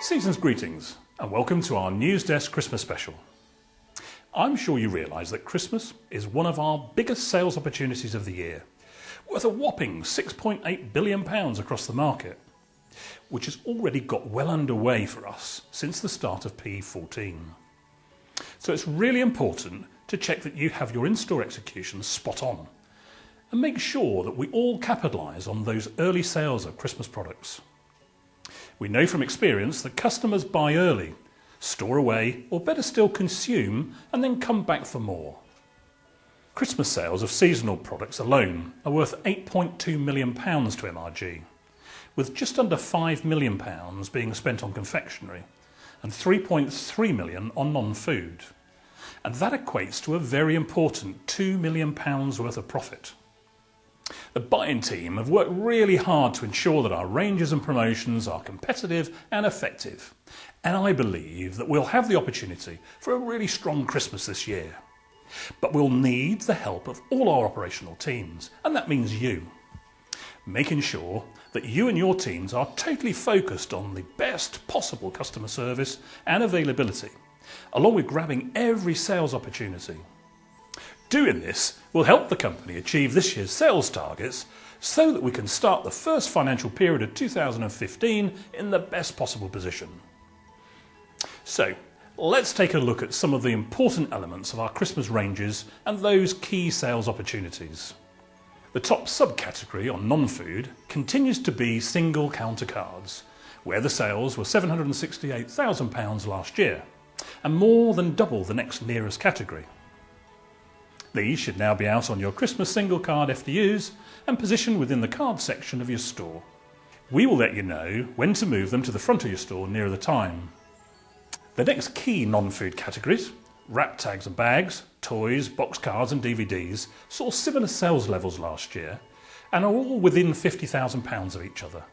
Season's greetings and welcome to our Newsdesk Christmas special. I'm sure you realise that Christmas is one of our biggest sales opportunities of the year, worth a whopping £6.8 billion across the market, which has already got well underway for us since the start of P14. So it's really important to check that you have your in-store execution spot on and make sure that we all capitalise on those early sales of Christmas products. We know from experience that customers buy early, store away, or better still consume and then come back for more. Christmas sales of seasonal products alone are worth £8.2 million to MRG, with just under £5 million being spent on confectionery and £3.3 million on non-food. And that equates to a very important £2 million worth of profit. The buying team have worked really hard to ensure that our ranges and promotions are competitive and effective, and I believe that we'll have the opportunity for a really strong Christmas this year. But we'll need the help of all our operational teams, and that means you. Making sure that you and your teams are totally focused on the best possible customer service and availability, along with grabbing every sales opportunity. Doing this will help the company achieve this year's sales targets so that we can start the first financial period of 2015 in the best possible position. So, let's take a look at some of the important elements of our Christmas ranges and those key sales opportunities. The top subcategory on non-food continues to be single counter cards, where the sales were £768,000 last year, and more than double the next nearest category. These should now be out on your Christmas single card FDUs and positioned within the card section of your store. We will let you know when to move them to the front of your store nearer the time. The next key non-food categories, wrap tags and bags, toys, box cards and DVDs, saw similar sales levels last year and are all within £50,000 of each other.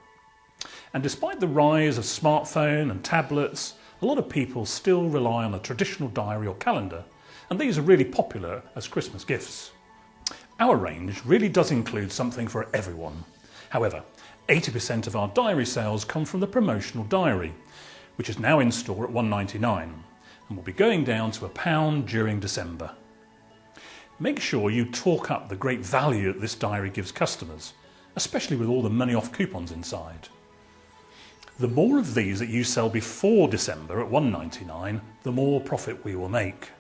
And despite the rise of smartphone and tablets, a lot of people still rely on a traditional diary or calendar, and these are really popular as Christmas gifts. Our range really does include something for everyone. However, 80% of our diary sales come from the promotional diary, which is now in store at £1.99 and will be going down to £1 during December. Make sure you talk up the great value that this diary gives customers, especially with all the money off coupons inside. The more of these that you sell before December at £1.99, the more profit we will make.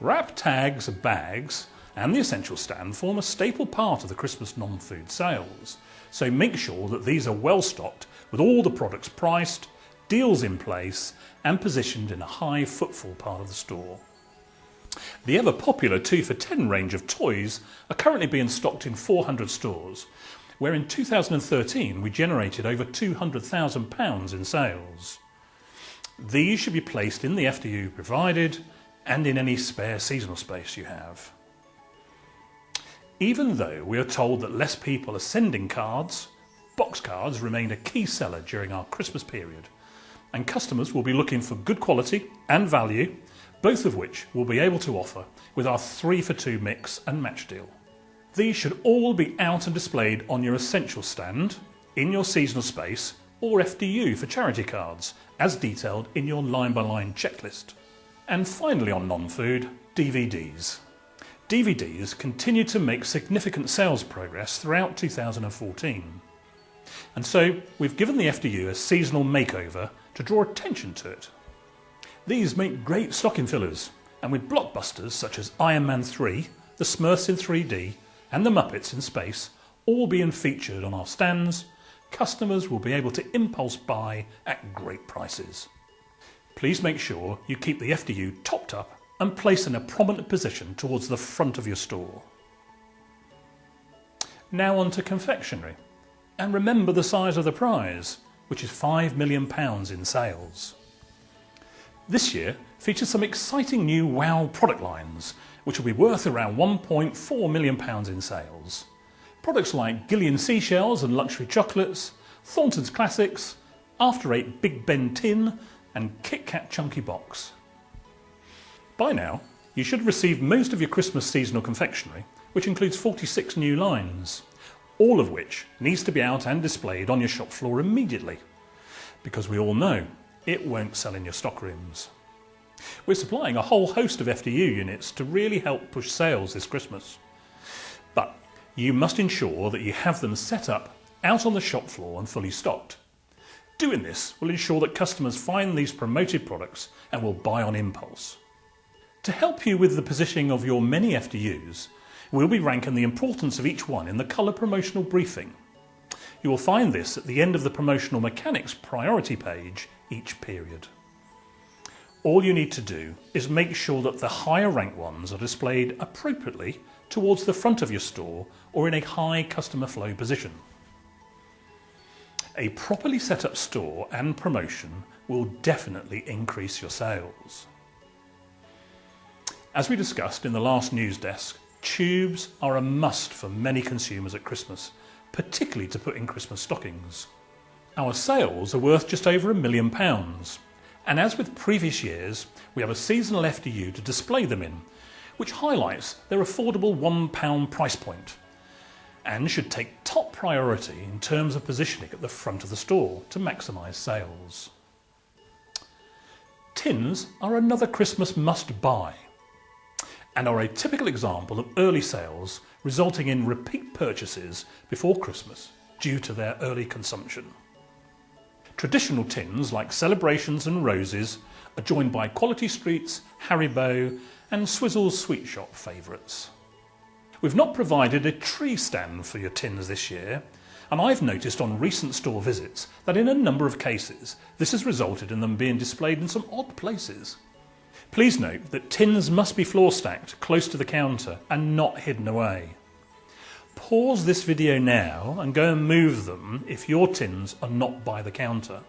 Wrap tags, bags and the essential stand form a staple part of the Christmas non-food sales, so make sure that these are well stocked with all the products priced, deals in place and positioned in a high footfall part of the store. The ever popular 2 for £10 range of toys are currently being stocked in 400 stores, where in 2013 we generated over £200,000 in sales. These should be placed in the FDU provided and in any spare seasonal space you have. Even though we are told that less people are sending cards, box cards remain a key seller during our Christmas period, and customers will be looking for good quality and value, both of which we'll be able to offer with our 3 for 2 mix and match deal. These should all be out and displayed on your essential stand, in your seasonal space or FDU for charity cards, as detailed in your line-by-line checklist. And finally on non-food, DVDs. DVDs continue to make significant sales progress throughout 2014. And so we've given the FDU a seasonal makeover to draw attention to it. These make great stocking fillers, and with blockbusters such as Iron Man 3, the Smurfs in 3D and the Muppets in space all being featured on our stands, customers will be able to impulse buy at great prices. Please make sure you keep the FDU topped up and placed in a prominent position towards the front of your store. Now on to confectionery. And remember the size of the prize, which is £5 million in sales. This year features some exciting new wow product lines, which will be worth around £1.4 million in sales. Products like Gillian Seashells and Luxury Chocolates, Thornton's Classics, After 8 Big Ben Tin and Kit Kat Chunky Box. By now, you should have received most of your Christmas seasonal confectionery, which includes 46 new lines, all of which needs to be out and displayed on your shop floor immediately, because we all know it won't sell in your stockrooms. We're supplying a whole host of FDU units to really help push sales this Christmas. But you must ensure that you have them set up out on the shop floor and fully stocked. Doing this will ensure that customers find these promoted products and will buy on impulse. To help you with the positioning of your many FDUs, we'll be ranking the importance of each one in the colour promotional briefing. You will find this at the end of the promotional mechanics priority page each period. All you need to do is make sure that the higher ranked ones are displayed appropriately towards the front of your store or in a high customer flow position. A properly set up store and promotion will definitely increase your sales. As we discussed in the last Newsdesk, tubes are a must for many consumers at Christmas, particularly to put in Christmas stockings. Our sales are worth just over £1 million, and as with previous years, we have a seasonal FDU to display them in, which highlights their affordable £1 price point, and should take top priority in terms of positioning at the front of the store to maximise sales. Tins are another Christmas must-buy, and are a typical example of early sales resulting in repeat purchases before Christmas due to their early consumption. Traditional tins like Celebrations and Roses are joined by Quality Street's, Haribo and Swizzle's Sweet Shop favourites. We've not provided a tree stand for your tins this year, and I've noticed on recent store visits that in a number of cases this has resulted in them being displayed in some odd places. Please note that tins must be floor stacked close to the counter and not hidden away. Pause this video now and go and move them if your tins are not by the counter.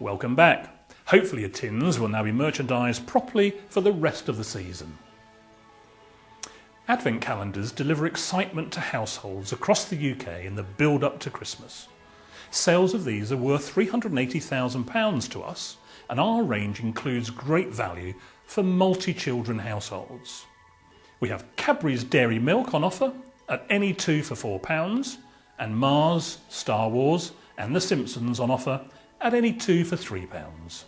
Welcome back. Hopefully your tins will now be merchandised properly for the rest of the season. Advent calendars deliver excitement to households across the UK in the build-up to Christmas. Sales of these are worth £380,000 to us, and our range includes great value for multi-children households. We have Cadbury's Dairy Milk on offer at any two for £4, and Mars, Star Wars and The Simpsons on offer at any two for £3.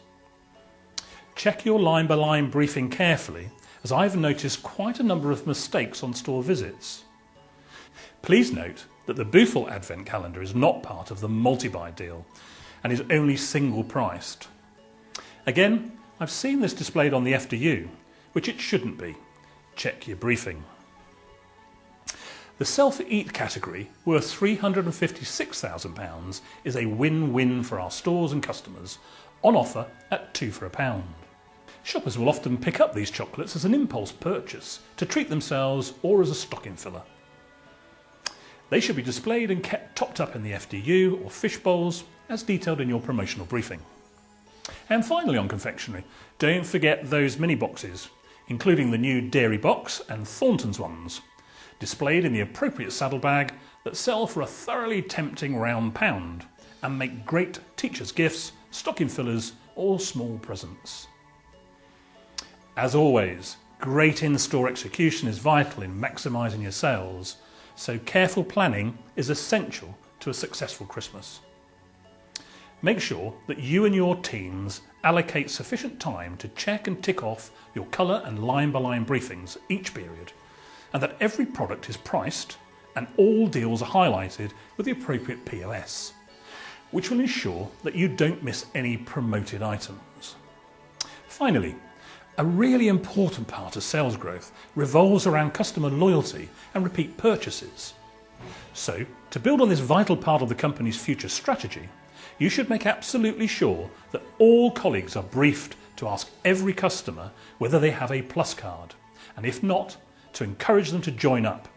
Check your line-by-line briefing carefully, as I've noticed quite a number of mistakes on store visits. Please note that the Boothel Advent Calendar is not part of the multi-buy deal and is only single priced. Again, I've seen this displayed on the FDU, which it shouldn't be. Check your briefing. The Self-Eat category, worth £356,000, is a win-win for our stores and customers, on offer at two for £1. Shoppers will often pick up these chocolates as an impulse purchase to treat themselves or as a stocking filler. They should be displayed and kept topped up in the FDU or fish bowls as detailed in your promotional briefing. And finally on confectionery, don't forget those mini boxes, including the new Dairy Box and Thornton's ones, displayed in the appropriate saddlebag that sell for a thoroughly tempting £1 and make great teachers' gifts, stocking fillers or small presents. As always, great in-store execution is vital in maximising your sales, so careful planning is essential to a successful Christmas. Make sure that you and your teams allocate sufficient time to check and tick off your colour and line-by-line briefings each period, and that every product is priced and all deals are highlighted with the appropriate POS, which will ensure that you don't miss any promoted items. Finally, a really important part of sales growth revolves around customer loyalty and repeat purchases. So, to build on this vital part of the company's future strategy, you should make absolutely sure that all colleagues are briefed to ask every customer whether they have a Plus card, and if not, to encourage them to join up,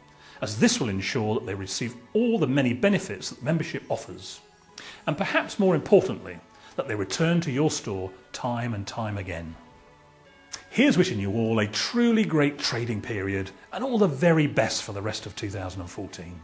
as this will ensure that they receive all the many benefits that membership offers, and perhaps more importantly, that they return to your store time and time again. Here's wishing you all a truly great trading period and all the very best for the rest of 2014.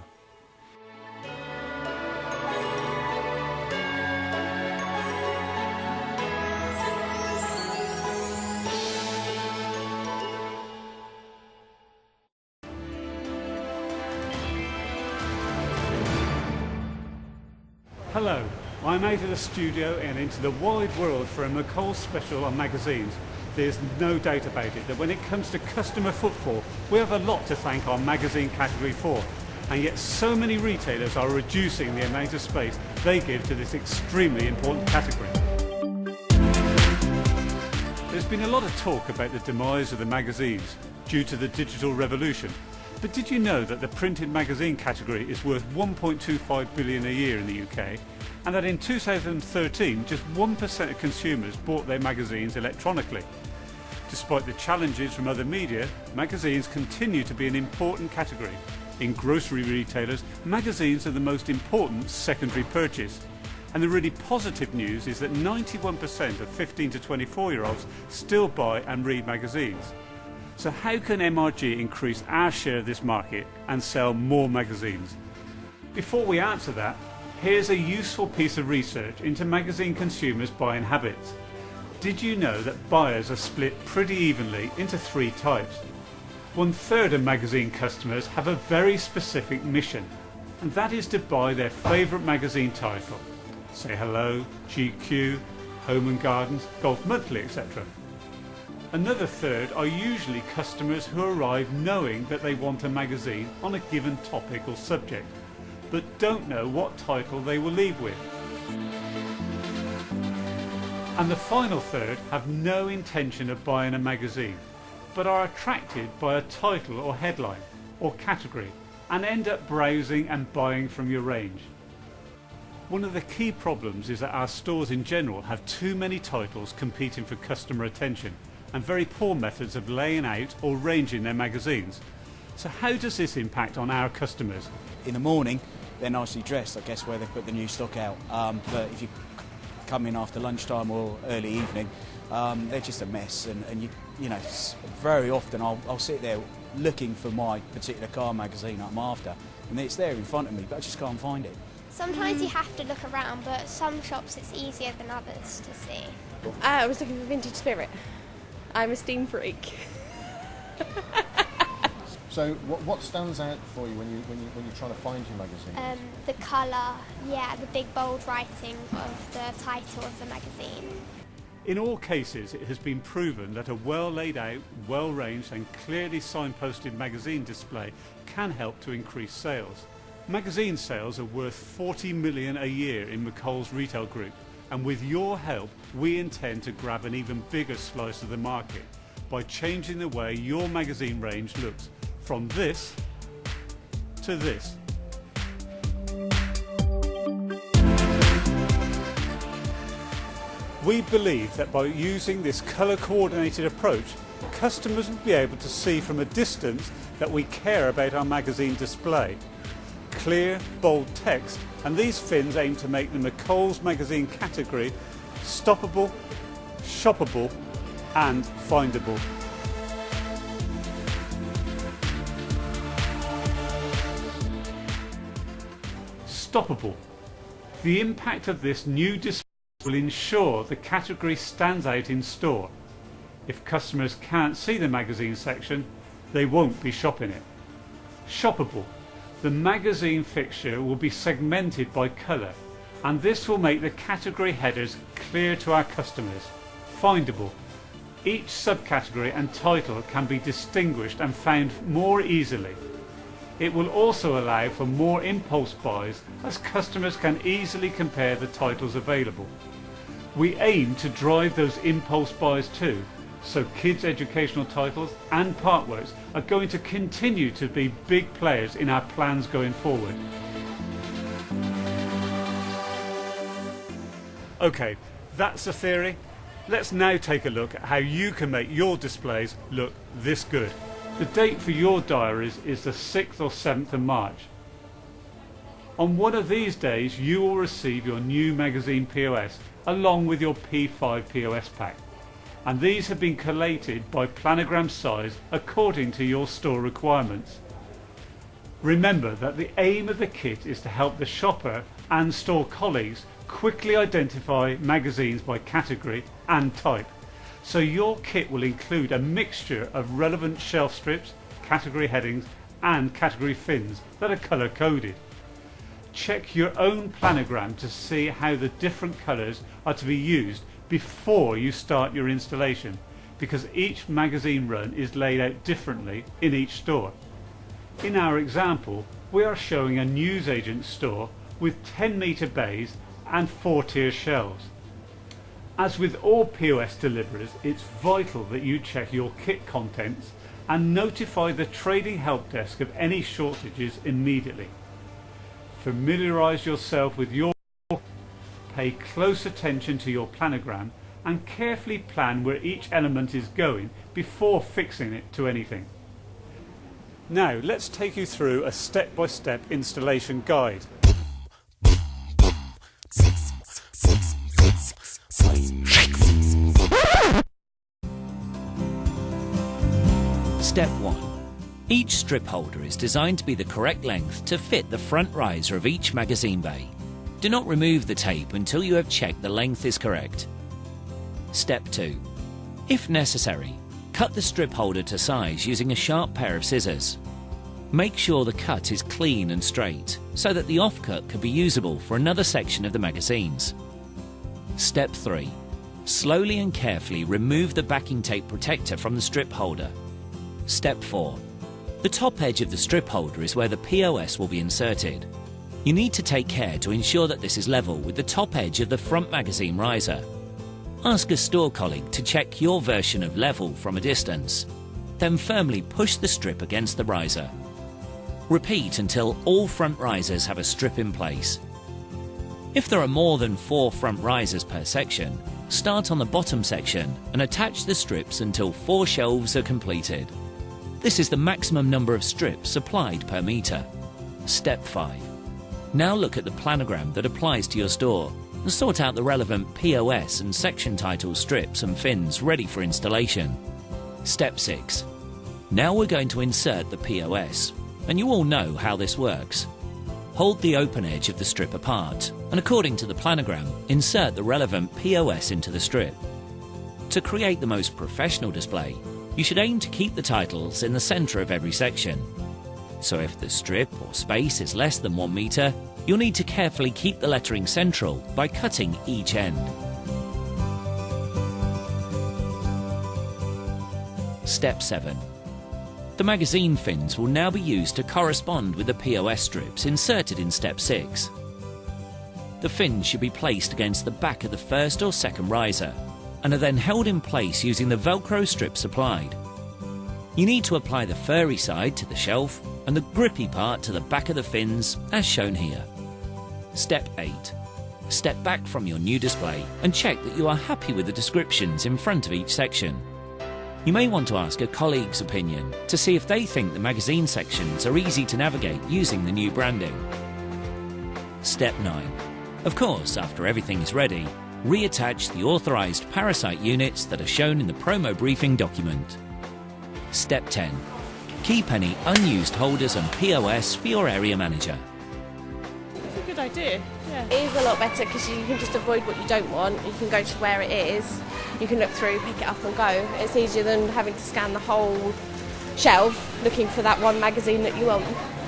I'm out of the studio and into the wide world for a McColl's special on magazines. There's no doubt about it that when it comes to customer footfall, we have a lot to thank our magazine category for. And yet so many retailers are reducing the amount of space they give to this extremely important category. There's been a lot of talk about the demise of the magazines due to the digital revolution. But did you know that the printed magazine category is worth 1.25 billion a year in the UK, and that in 2013 just 1% of consumers bought their magazines electronically? Despite the challenges from other media, magazines continue to be an important category. In grocery retailers, magazines are the most important secondary purchase. And the really positive news is that 91% of 15 to 24-year-olds still buy and read magazines. So how can MRG increase our share of this market and sell more magazines? Before we answer that, here's a useful piece of research into magazine consumers' buying habits. Did you know that buyers are split pretty evenly into 3 types? 1/3 of magazine customers have a very specific mission, and that is to buy their favourite magazine title. Say Hello, GQ, Home and Gardens, Golf Monthly, etc. Another third are usually customers who arrive knowing that they want a magazine on a given topic or subject, but don't know what title they will leave with. And the final third have no intention of buying a magazine, but are attracted by a title or headline or category and end up browsing and buying from your range. One of the key problems is that our stores in general have too many titles competing for customer attention and very poor methods of laying out or ranging their magazines. So how does this impact on our customers? In the morning, they're nicely dressed, I guess, where they put the new stock out. But if you come in after lunchtime or early evening, they're just a mess. And you know, very often I'll sit there looking for my particular car magazine that I'm after, and it's there in front of me, but I just can't find it. Sometimes you have to look around, but some shops it's easier than others to see. I was looking for Vintage Spirit. I'm a steam freak. So what stands out for you when you're trying to find your magazine? The colour, yeah, the big bold writing of the title of the magazine. In all cases, it has been proven that a well laid out, well ranged and clearly signposted magazine display can help to increase sales. Magazine sales are worth 40 million a year in McColl's retail group, and with your help we intend to grab an even bigger slice of the market by changing the way your magazine range looks, from this to this. We believe that by using this colour coordinated approach, customers will be able to see from a distance that we care about our magazine display. Clear, bold text, and these fins aim to make the McColl's magazine category stoppable, shoppable and findable. Stoppable. The impact of this new display will ensure the category stands out in store. If customers can't see the magazine section, they won't be shopping it. Shoppable. The magazine fixture will be segmented by colour, and this will make the category headers clear to our customers. Findable. Each subcategory and title can be distinguished and found more easily. It will also allow for more impulse buys, as customers can easily compare the titles available. We aim to drive those impulse buys too, so kids' educational titles and partworks are going to continue to be big players in our plans going forward. Okay, that's the theory. Let's now take a look at how you can make your displays look this good. The date for your diaries is the 6th or 7th of March. On one of these days you will receive your new magazine POS along with your P5 POS pack. And these have been collated by planogram size according to your store requirements. Remember that the aim of the kit is to help the shopper and store colleagues quickly identify magazines by category and type. So your kit will include a mixture of relevant shelf strips, category headings and category fins that are colour coded. check your own planogram to see how the different colours are to be used before you start your installation, because each magazine run is laid out differently in each store. In our example, we are showing a newsagent store with 10-metre bays and 4-tier shelves. As with all POS deliverers, it's vital that you check your kit contents and notify the trading help desk of any shortages immediately. Familiarise yourself with your, pay close attention to your planogram and carefully plan where each element is going before fixing it to anything. Now let's take you through a step-by-step installation guide. Step 1. Each strip holder is designed to be the correct length to fit the front riser of each magazine bay. Do not remove the tape until you have checked the length is correct. Step 2. If necessary, cut the strip holder to size using a sharp pair of scissors. Make sure the cut is clean and straight so that the offcut can be usable for another section of the magazines. Step 3. Slowly and carefully remove the backing tape protector from the strip holder. Step 4. The top edge of the strip holder is where the POS will be inserted. You need to take care to ensure that this is level with the top edge of the front magazine riser. Ask a store colleague to check your version of level from a distance. Then firmly push the strip against the riser. Repeat until all front risers have a strip in place. If there are more than 4 front risers per section, start on the bottom section and attach the strips until 4 shelves are completed. This is the maximum number of strips applied per metre. Step 5. Now look at the planogram that applies to your store and sort out the relevant POS and section title strips and fins ready for installation. Step 6. Now we're going to insert the POS, and you all know how this works. Hold the open edge of the strip apart and, according to the planogram, insert the relevant POS into the strip. To create the most professional display, you should aim to keep the titles in the centre of every section. So if the strip or space is less than 1 metre, you'll need to carefully keep the lettering central by cutting each end. Step 7. The magazine fins will now be used to correspond with the POS strips inserted in Step 6. The fins should be placed against the back of the first or second riser and are then held in place using the Velcro strips applied. You need to apply the furry side to the shelf and the grippy part to the back of the fins as shown here. Step 8. Step back from your new display and check that you are happy with the descriptions in front of each section. You may want to ask a colleague's opinion to see if they think the magazine sections are easy to navigate using the new branding. Step 9. Of course, after everything is ready, reattach the authorised parasite units that are shown in the promo briefing document. Step 10. Keep any unused holders and POS for your area manager. It's a good idea, yeah. It is a lot better because you can just avoid what you don't want. You can go to where it is, you can look through, pick it up and go. It's easier than having to scan the whole shelf looking for that one magazine that you want.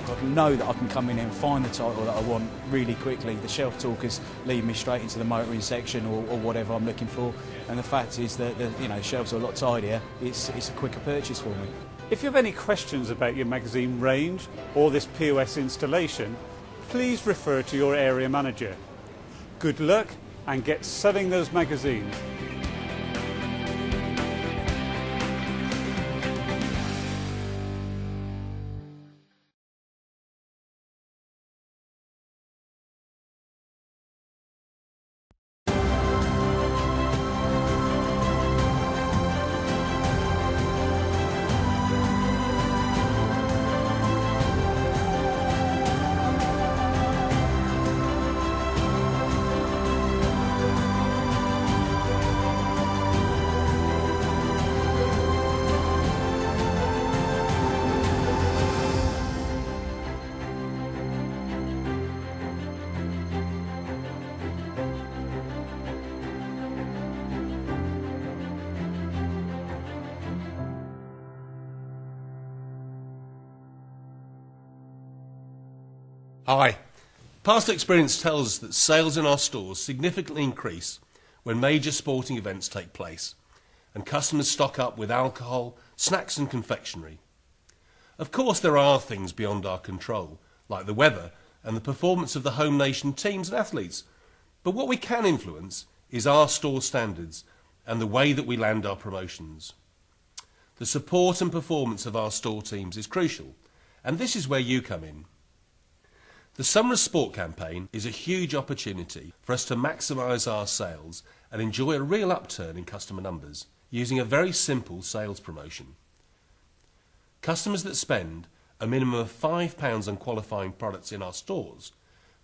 I know that I can come in and find the title that I want really quickly. The shelf talkers lead me straight into the motoring section or whatever I'm looking for. And the fact is that the shelves are a lot tidier. It's a quicker purchase for me. If you have any questions about your magazine range or this POS installation, please refer to your area manager. Good luck and get selling those magazines. Hi, Past experience tells us that sales in our stores significantly increase when major sporting events take place and customers stock up with alcohol, snacks and confectionery. Of course, there are things beyond our control, like the weather and the performance of the home nation teams and athletes. But what we can influence is our store standards and the way that we land our promotions. The support and performance of our store teams is crucial, and this is where you come in. The Summer of Sport campaign is a huge opportunity for us to maximise our sales and enjoy a real upturn in customer numbers using a very simple sales promotion. Customers that spend a minimum of £5 on qualifying products in our stores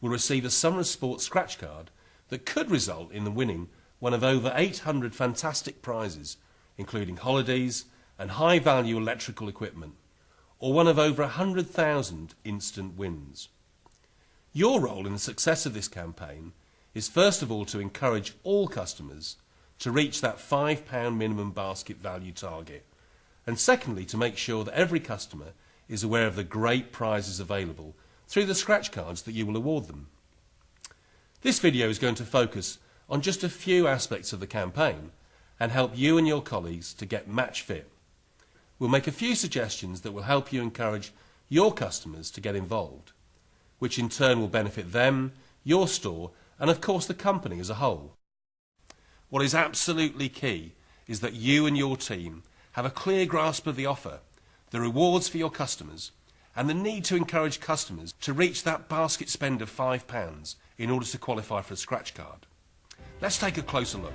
will receive a Summer of Sport scratch card that could result in them winning one of over 800 fantastic prizes, including holidays and high-value electrical equipment, or one of over 100,000 instant wins. Your role in the success of this campaign is first of all to encourage all customers to reach that £5 minimum basket value target, and secondly to make sure that every customer is aware of the great prizes available through the scratch cards that you will award them. This video is going to focus on just a few aspects of the campaign and help you and your colleagues to get match fit. We'll make a few suggestions that will help you encourage your customers to get involved, which in turn will benefit them, your store, and of course the company as a whole. What is absolutely key is that you and your team have a clear grasp of the offer, the rewards for your customers, and the need to encourage customers to reach that basket spend of £5 in order to qualify for a scratch card. Let's take a closer look.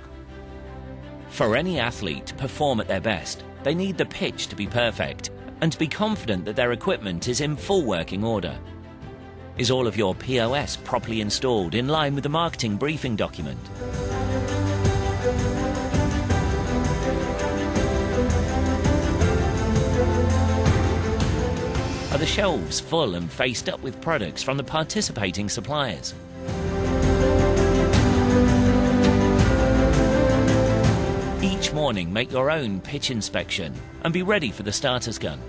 For any athlete to perform at their best, they need the pitch to be perfect and to be confident that their equipment is in full working order. Is all of your POS properly installed in line with the marketing briefing document? Are the shelves full and faced up with products from the participating suppliers? Each morning, make your own pitch inspection and be ready for the starter's gun.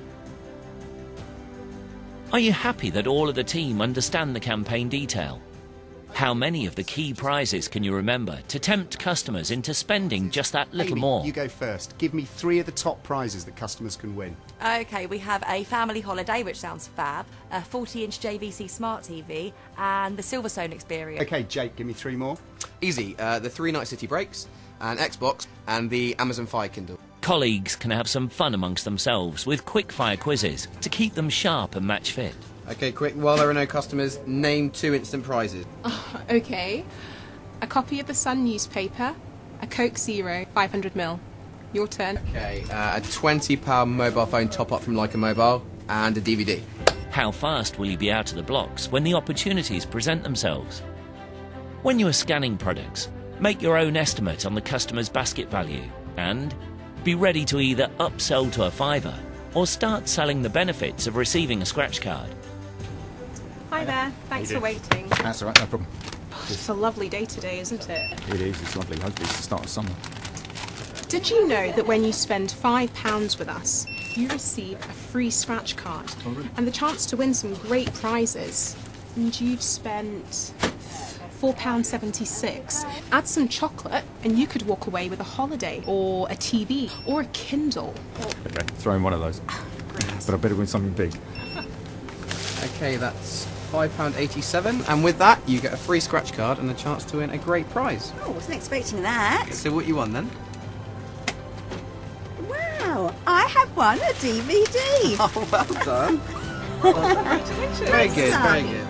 Are you happy that all of the team understand the campaign detail? How many of the key prizes can you remember to tempt customers into spending just that little Amy, more? you go first. Give me 3 of the top prizes that customers can win. OK, we have a family holiday, which sounds fab, a 40-inch JVC Smart TV, and the Silverstone experience. OK, Jake, give me 3 more. Easy, the 3 Night City breaks, an Xbox, and the Amazon Fire Kindle. Colleagues can have some fun amongst themselves with quick-fire quizzes to keep them sharp and match fit. OK, quick, while there are no customers, name 2 instant prizes. OK. A copy of the Sun newspaper, a Coke Zero, 500ml. Your turn. OK, a £20 mobile phone top-up from Leica Mobile, and a DVD. How fast will you be out of the blocks when the opportunities present themselves? When you are scanning products, make your own estimate on the customer's basket value and be ready to either upsell to a fiver or start selling the benefits of receiving a scratch card. Hi there. Thanks for waiting. That's all right, no problem. It's a lovely day today, isn't it? It is, it's lovely. Hopefully it's the start of summer. Did you know that when you spend £5 with us, you receive a free scratch card and the chance to win some great prizes? And you've spent £4.76. Add some chocolate and you could walk away with a holiday or a TV or a Kindle. Okay, throw in one of those. But I better win something big. OK, that's £5.87, and with that you get a free scratch card and a chance to win a great prize. Oh, wasn't expecting that. So what you won then? Wow, I have won a DVD. Oh, well done. Congratulations. Very good, very good.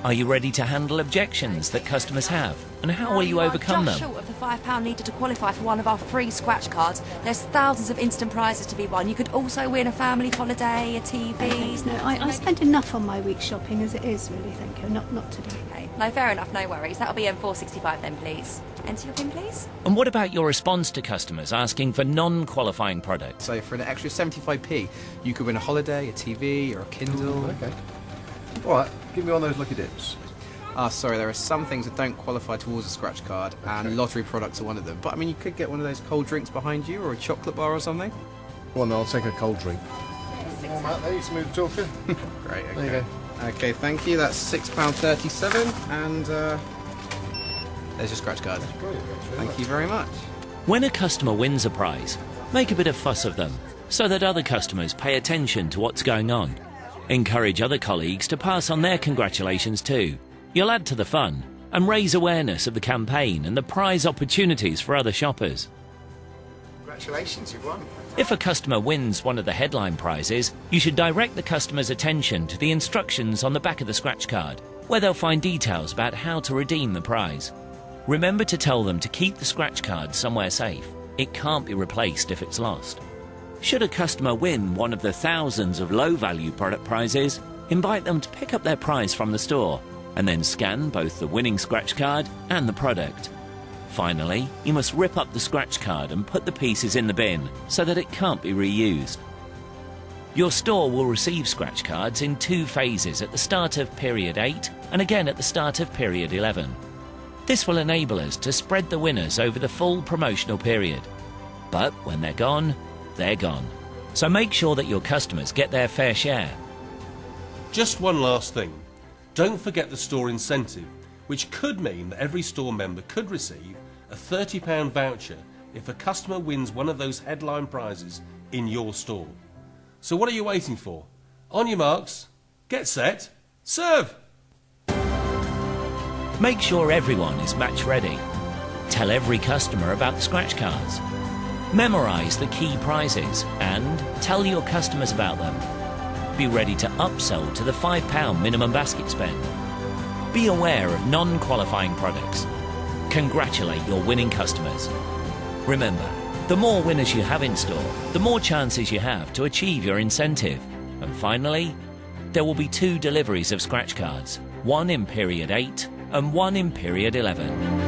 Are you ready to handle objections that customers have? And how will you overcome just them? short of the £5 needed to qualify for one of our free scratch cards. There's thousands of instant prizes to be won. You could also win a family holiday, a TV. No, I spend enough on my week shopping as it is, really, thank you. Not today. Okay. No, fair enough, no worries. That'll be M465 then, please. Enter your PIN, please. And what about your response to customers asking for non-qualifying products? So for an extra 75p, you could win a holiday, a TV, or a Kindle. Okay. All right, give me one of those lucky dips. Sorry, there are some things that don't qualify towards a scratch card, and lottery products are one of them. But I mean, you could get one of those cold drinks behind you, or a chocolate bar or something. Well, no, I'll take a cold drink. Come on, Matt, there, you smooth talker. Great, okay. There you go. Okay, thank you. That's £6.37, and there's your scratch card. Thank you very much. When a customer wins a prize, make a bit of fuss of them so that other customers pay attention to what's going on. Encourage other colleagues to pass on their congratulations too. You'll add to the fun and raise awareness of the campaign and the prize opportunities for other shoppers. Congratulations, you've won. If a customer wins one of the headline prizes, you should direct the customer's attention to the instructions on the back of the scratch card, where they'll find details about how to redeem the prize. Remember to tell them to keep the scratch card somewhere safe. It can't be replaced if it's lost. Should a customer win one of the thousands of low-value product prizes, invite them to pick up their prize from the store and then scan both the winning scratch card and the product. Finally, you must rip up the scratch card and put the pieces in the bin so that it can't be reused. Your store will receive scratch cards in 2 phases at the start of period 8 and again at the start of period 11. This will enable us to spread the winners over the full promotional period. But when they're gone, they're gone. So make sure that your customers get their fair share. Just one last thing. Don't forget the store incentive, which could mean that every store member could receive a £30 voucher if a customer wins one of those headline prizes in your store. So what are you waiting for? On your marks, get set, serve! Make sure everyone is match ready. Tell every customer about the scratch cards. Memorise the key prizes and tell your customers about them. Be ready to upsell to the £5 minimum basket spend. Be aware of non-qualifying products. Congratulate your winning customers. Remember, the more winners you have in store, the more chances you have to achieve your incentive. And finally, there will be 2 deliveries of scratch cards, one in period 8 and one in period 11.